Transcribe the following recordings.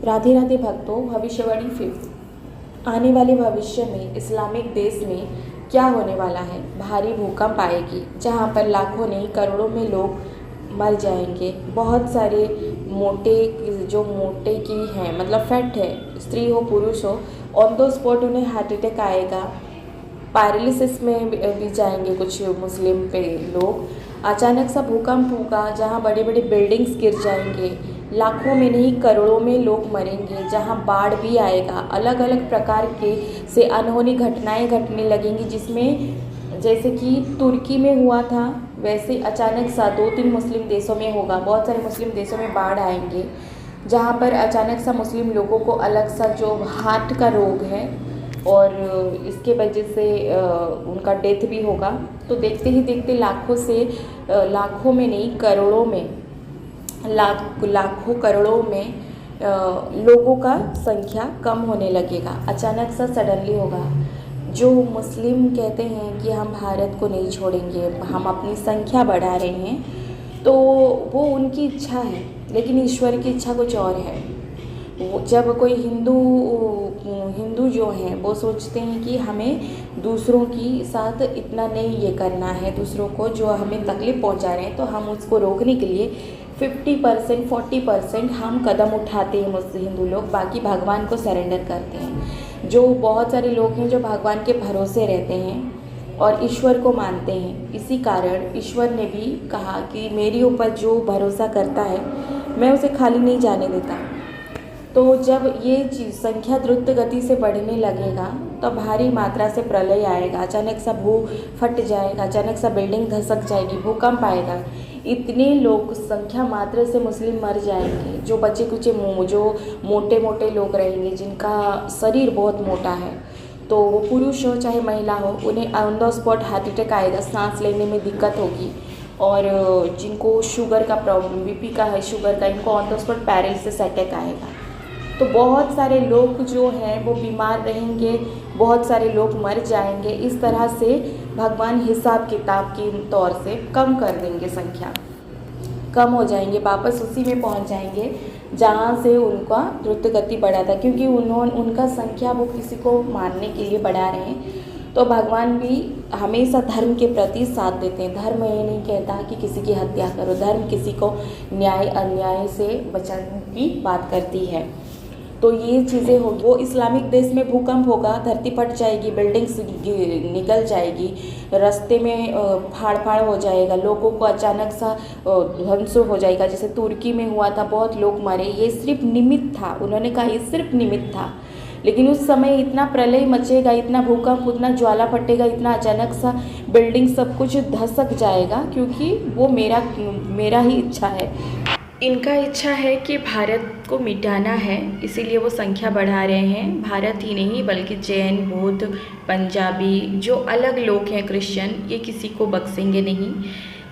राधे राधे भक्तों, भविष्यवाणी 5। आने वाले भविष्य में इस्लामिक देश में क्या होने वाला है? भारी भूकंप आएगी जहां पर लाखों नहीं करोड़ों में लोग मर जाएंगे। बहुत सारे मोटे की हैं, मतलब फैट है, स्त्री हो पुरुष हो, ऑन द स्पॉट उन्हें हार्ट अटैक आएगा। पैरालिसिस में भी जाएंगे कुछ मुस्लिम पे लोग। अचानक सा भूकंप होगा जहाँ बड़े बड़े बिल्डिंग्स गिर जाएंगे। लाखों में नहीं करोड़ों में लोग मरेंगे। जहाँ बाढ़ भी आएगा। अलग अलग प्रकार के से अनहोनी घटनाएं घटने लगेंगी, जिसमें जैसे कि तुर्की में हुआ था वैसे अचानक सा 2-3 मुस्लिम देशों में होगा। बहुत सारे मुस्लिम देशों में बाढ़ आएंगे जहाँ पर अचानक सा मुस्लिम लोगों को अलग सा जो हार्ट का रोग है और इसके वजह से उनका डेथ भी होगा। तो देखते ही देखते लाखों में नहीं करोड़ों में लाखों करोड़ों में लोगों का संख्या कम होने लगेगा। अचानक सा सडनली होगा। जो मुस्लिम कहते हैं कि हम भारत को नहीं छोड़ेंगे, हम अपनी संख्या बढ़ा रहे हैं, तो वो उनकी इच्छा है, लेकिन ईश्वर की इच्छा कुछ और है। जब कोई हिंदू जो हैं वो सोचते हैं कि हमें दूसरों की साथ इतना नहीं ये करना है, दूसरों को जो हमें तकलीफ़ पहुंचा रहे हैं, तो हम उसको रोकने के लिए 50% 40% हम कदम उठाते हैं मुस्लिम हिंदू लोग, बाकी भगवान को सरेंडर करते हैं। जो बहुत सारे लोग हैं जो भगवान के भरोसे रहते हैं और ईश्वर को मानते हैं। इसी कारण ईश्वर ने भी कहा कि मेरे ऊपर जो भरोसा करता है मैं उसे खाली नहीं जाने देता। तो जब ये चीज़ संख्या द्रुत गति से बढ़ने लगेगा तो भारी मात्रा से प्रलय आएगा। अचानक सा भू फट जाएगा, अचानक सा बिल्डिंग धसक जाएगी, भूकंप आएगा। इतने लोग संख्या मात्र से मुस्लिम मर जाएंगे। जो बचे कुचे जो मोटे मोटे लोग रहेंगे, जिनका शरीर बहुत मोटा है, तो वो पुरुष हो चाहे महिला हो, उन्हें on the spot heart attack आएगा, सांस लेने में दिक्कत होगी। और जिनको शुगर का प्रॉब्लम, बीपी का है, शुगर का, इनको on the spot paralysis attack आएगा। तो बहुत सारे लोग जो हैं वो बीमार रहेंगे, बहुत सारे लोग मर जाएंगे। इस तरह से भगवान हिसाब किताब के तौर से कम कर देंगे, संख्या कम हो जाएंगे, वापस उसी में पहुंच जाएंगे जहां से उनका द्रुत गति बढ़ा था, क्योंकि उनका संख्या वो किसी को मारने के लिए बढ़ा रहे हैं। तो भगवान भी हमेशा धर्म के प्रति साथ देते हैं। धर्म ये नहीं कहता कि किसी की हत्या करो, धर्म किसी को न्याय अन्याय से बचाने की बात करती है। तो ये चीज़ें होगी। वो इस्लामिक देश में भूकंप होगा, धरती फट जाएगी, बिल्डिंग्स निकल जाएगी, रास्ते में फाड़ हो जाएगा, लोगों को अचानक सा ध्वंस हो जाएगा। जैसे तुर्की में हुआ था, बहुत लोग मरे। ये सिर्फ निमित्त था, उन्होंने कहा ये सिर्फ निमित्त था, लेकिन उस समय इतना प्रलय मचेगा, इतना भूकंप, उतना ज्वाला फटेगा, इतना अचानक सा बिल्डिंग सब कुछ धसक जाएगा, क्योंकि वो मेरा ही इच्छा है। इनका इच्छा है कि भारत को मिटाना है, इसीलिए वो संख्या बढ़ा रहे हैं। भारत ही नहीं बल्कि जैन, बुद्ध, पंजाबी, जो अलग लोग हैं, क्रिश्चियन, ये किसी को बख्शेंगे नहीं।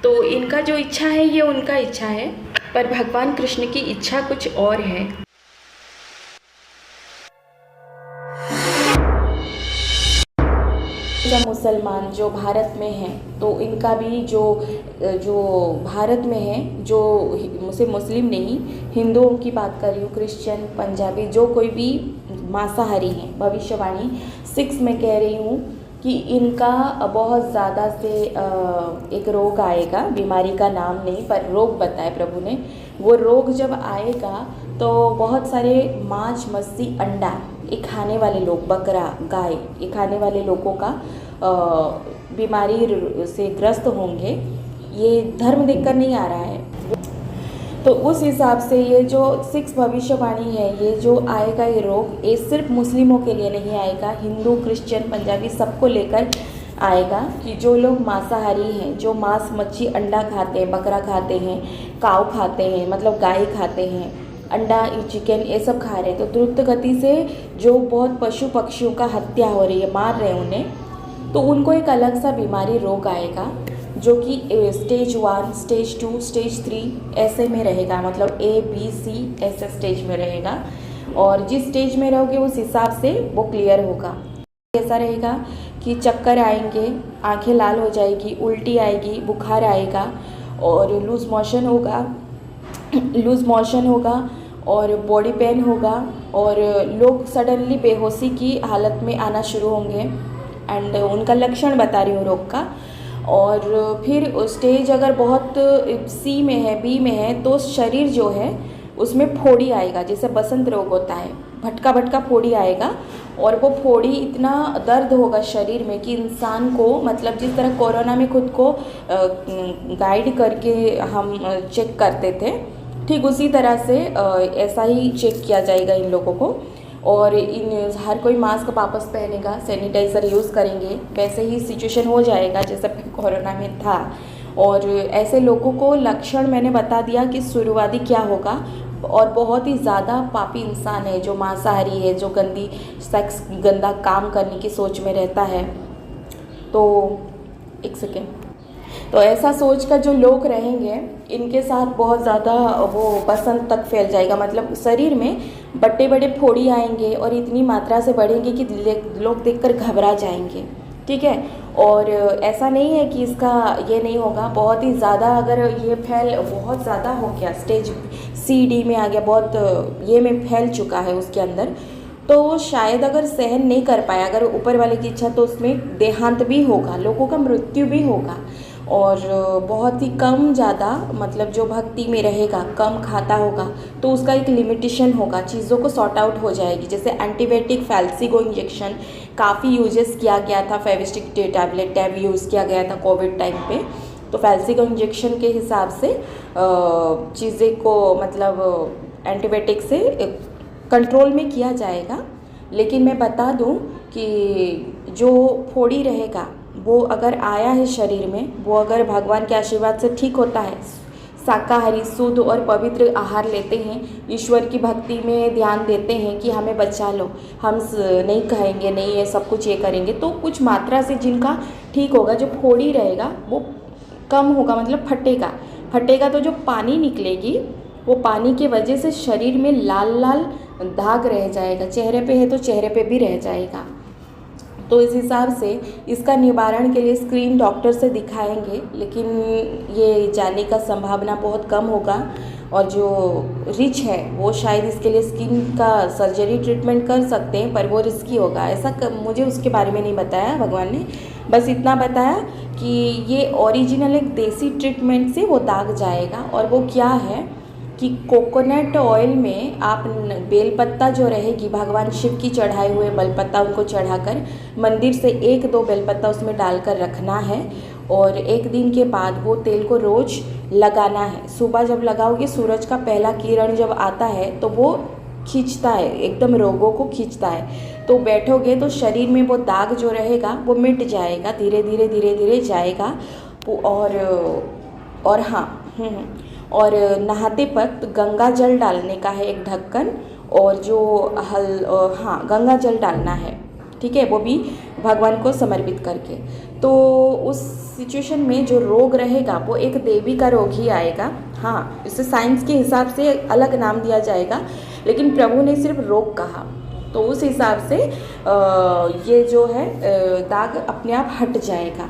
तो इनका जो इच्छा है ये उनका इच्छा है, पर भगवान कृष्ण की इच्छा कुछ और है। जब मुसलमान जो भारत में हैं, तो इनका भी जो भारत में है, जो मुस्लिम नहीं, हिंदुओं की बात कर रही हूँ, क्रिश्चियन, पंजाबी, जो कोई भी मांसाहारी हैं, भविष्यवाणी 6 में कह रही हूँ कि इनका बहुत ज़्यादा से एक रोग आएगा। बीमारी का नाम नहीं पर रोग बताया प्रभु ने। वो रोग जब आएगा तो बहुत सारे मांस, मछली, अंडा ये खाने वाले लोग, बकरा, गाय ये खाने वाले लोगों का बीमारी से ग्रस्त होंगे। ये धर्म देखकर नहीं आ रहा है। तो उस हिसाब से ये जो 6 भविष्यवाणी है, ये जो आएगा ये रोग, ये सिर्फ मुस्लिमों के लिए नहीं आएगा, हिंदू, क्रिश्चियन, पंजाबी सबको लेकर आएगा। कि जो लोग मांसाहारी हैं, जो मांस, मच्छी, अंडा खाते हैं, बकरा खाते हैं, काऊ खाते हैं, मतलब गाय खाते हैं, अंडा, चिकन ये सब खा रहे हैं, तो द्रुत गति से जो बहुत पशु पक्षियों का हत्या हो रही है, मार रहे हैं उन्हें, तो उनको एक अलग सा बीमारी रोग आएगा, जो कि स्टेज 1, स्टेज 2, स्टेज 3 ऐसे में रहेगा। मतलब A, B, C ऐसे स्टेज में रहेगा, और जिस स्टेज में रहोगे उस हिसाब से वो क्लियर होगा। ऐसा रहेगा कि चक्कर आएंगे, आंखें लाल हो जाएगी, उल्टी आएगी, बुखार आएगा, और लूज़ मोशन होगा, और बॉडी पेन होगा और लोग सडनली बेहोशी की हालत में आना शुरू होंगे। एंड उनका लक्षण बता रही हूँ रोग का। और फिर स्टेज अगर बहुत सी में है, बी में है, तो शरीर जो है उसमें फोड़ी आएगा, जैसे बसंत रोग होता है, भटका भटका फोड़ी आएगा। और वो फोड़ी इतना दर्द होगा शरीर में कि इंसान को, मतलब जिस तरह कोरोना में खुद को गाइड करके हम चेक करते थे, ठीक उसी तरह से ऐसा ही चेक किया जाएगा इन लोगों को। और इन हर कोई मास्क वापस पहनेगा, सैनिटाइज़र यूज़ करेंगे, वैसे ही सिचुएशन हो जाएगा जैसे कोरोना में था। और ऐसे लोगों को लक्षण मैंने बता दिया कि शुरुआती क्या होगा। और बहुत ही ज़्यादा पापी इंसान है जो मांसाहारी है, जो गंदा काम करने की सोच में रहता है। तो एक सेकेंड, तो ऐसा सोच कर जो लोग रहेंगे इनके साथ बहुत ज़्यादा वो बसंत तक फैल जाएगा, मतलब शरीर में बड़े बड़े फोड़ी आएंगे और इतनी मात्रा से बढ़ेंगे कि लोग देखकर घबरा जाएंगे। ठीक है। और ऐसा नहीं है कि इसका ये नहीं होगा, बहुत ही ज़्यादा अगर ये बहुत ज़्यादा हो गया, स्टेज CD में आ गया, बहुत ये में फैल चुका है उसके अंदर, तो शायद अगर सहन नहीं कर पाया, अगर ऊपर वाले की इच्छा, तो उसमें देहांत भी होगा, लोगों का मृत्यु भी होगा। और बहुत ही कम ज़्यादा, मतलब जो भक्ति में रहेगा, कम खाता होगा, तो उसका एक लिमिटेशन होगा, चीज़ों को सॉर्ट आउट हो जाएगी। जैसे एंटीबायोटिक फैल्सिगो इंजेक्शन काफ़ी यूजेस किया गया था, फेविस्टिक टैब यूज़ किया गया था कोविड टाइम पे। तो फैल्सिगो इंजेक्शन के हिसाब से चीज़ें को, मतलब एंटीबायोटिक से कंट्रोल में किया जाएगा। लेकिन मैं बता दूं कि जो फोड़ी रहेगा वो अगर आया है शरीर में, वो अगर भगवान के आशीर्वाद से ठीक होता है, शाकाहारी शुद्ध और पवित्र आहार लेते हैं, ईश्वर की भक्ति में ध्यान देते हैं कि हमें बचा लो, हम नहीं कहेंगे नहीं ये सब कुछ ये करेंगे, तो कुछ मात्रा से जिनका ठीक होगा, जो फोड़ी रहेगा वो कम होगा, मतलब फटेगा तो जो पानी निकलेगी वो पानी की वजह से शरीर में लाल लाल दाग रह जाएगा, चेहरे पे है तो चेहरे पे भी रह जाएगा। तो इस हिसाब से इसका निवारण के लिए स्क्रीन डॉक्टर से दिखाएंगे, लेकिन ये जाने का संभावना बहुत कम होगा। और जो रिच है वो शायद इसके लिए स्किन का सर्जरी ट्रीटमेंट कर सकते हैं, पर वो रिस्की होगा, ऐसा मुझे उसके बारे में नहीं बताया भगवान ने। बस इतना बताया कि ये ओरिजिनल एक देसी ट्रीटमेंट से वो दाग जाएगा। और वो क्या है कि कोकोनट ऑयल में आप बेलपत्ता जो रहेगी, भगवान शिव की चढ़ाए हुए बेलपत्ता उनको चढ़ाकर मंदिर से 1-2 बेलपत्ता उसमें डालकर रखना है। और एक दिन के बाद वो तेल को रोज़ लगाना है। सुबह जब लगाओगे, सूरज का पहला किरण जब आता है तो वो खींचता है, एकदम रोगों को खींचता है। तो बैठोगे तो शरीर में वो दाग जो रहेगा वो मिट जाएगा, धीरे धीरे जाएगा। और हाँ, और नहाते वक्त गंगा जल डालने का है एक ढक्कन, और जो गंगा जल डालना है, ठीक है, वो भी भगवान को समर्पित करके। तो उस सिचुएशन में जो रोग रहेगा वो एक देवी का रोग ही आएगा। हाँ, इसे साइंस के हिसाब से अलग नाम दिया जाएगा, लेकिन प्रभु ने सिर्फ रोग कहा, तो उस हिसाब से ये जो है दाग अपने आप हट जाएगा।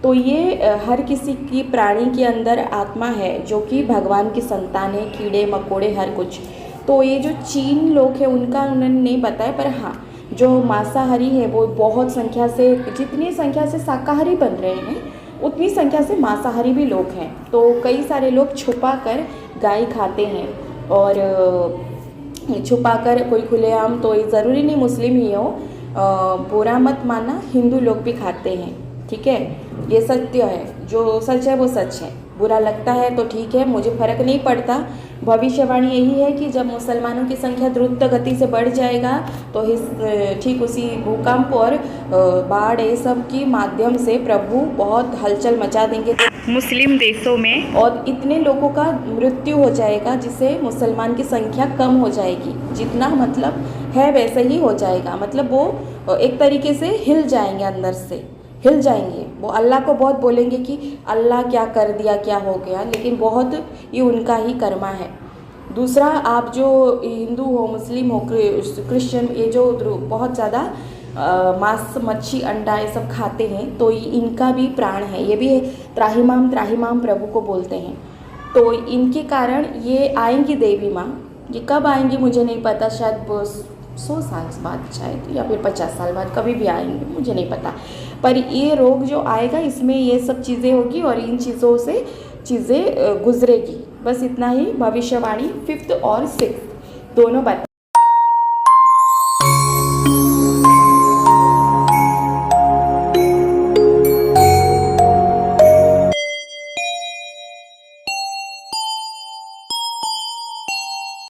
तो ये हर किसी की प्राणी के अंदर आत्मा है जो कि भगवान की संतान है, कीड़े मकोड़े हर कुछ। तो ये जो चीन लोग हैं उनका उन्होंने नहीं बताया, पर हाँ जो मांसाहारी है वो बहुत संख्या से, जितनी संख्या से शाकाहारी बन रहे हैं उतनी संख्या से मांसाहारी भी लोग हैं। तो कई सारे लोग छुपा कर गाय खाते हैं, और छुपा कर कोई खुलेआम, तो ये ज़रूरी नहीं मुस्लिम ही हो, बुरा मत मानना, हिंदू लोग भी खाते हैं, ठीक है। ये सत्य है, जो सच है वो सच है, बुरा लगता है तो ठीक है, मुझे फ़र्क नहीं पड़ता। भविष्यवाणी यही है कि जब मुसलमानों की संख्या द्रुत गति से बढ़ जाएगा तो ठीक उसी भूकंप और बाढ़ ये सब की माध्यम से प्रभु बहुत हलचल मचा देंगे मुस्लिम देशों में, और इतने लोगों का मृत्यु हो जाएगा जिससे मुसलमान की संख्या कम हो जाएगी, जितना मतलब है वैसे ही हो जाएगा। मतलब वो एक तरीके से हिल जाएंगे, अंदर से हिल जाएंगे। वो अल्लाह को बहुत बोलेंगे कि अल्लाह क्या कर दिया, क्या हो गया, लेकिन बहुत ये उनका ही कर्मा है। दूसरा, आप जो हिंदू हो, मुस्लिम हो, क्रिश्चियन, ये जो बहुत ज़्यादा मांस मच्छी अंडा ये सब खाते हैं, तो इनका भी प्राण है, ये भी त्राहिमाम त्राहिमाम प्रभु को बोलते हैं। तो इनके कारण ये आएंगी देवी माँ, ये कब आएंगी मुझे नहीं पता, शायद 100 साल बाद शायद, या फिर 50 साल बाद, कभी भी आएंगे मुझे नहीं पता। पर ये रोग जो आएगा इसमें ये सब चीज़ें होगी और इन चीज़ों से चीज़ें गुजरेगी। बस इतना ही भविष्यवाणी 5th और 6th दोनों बात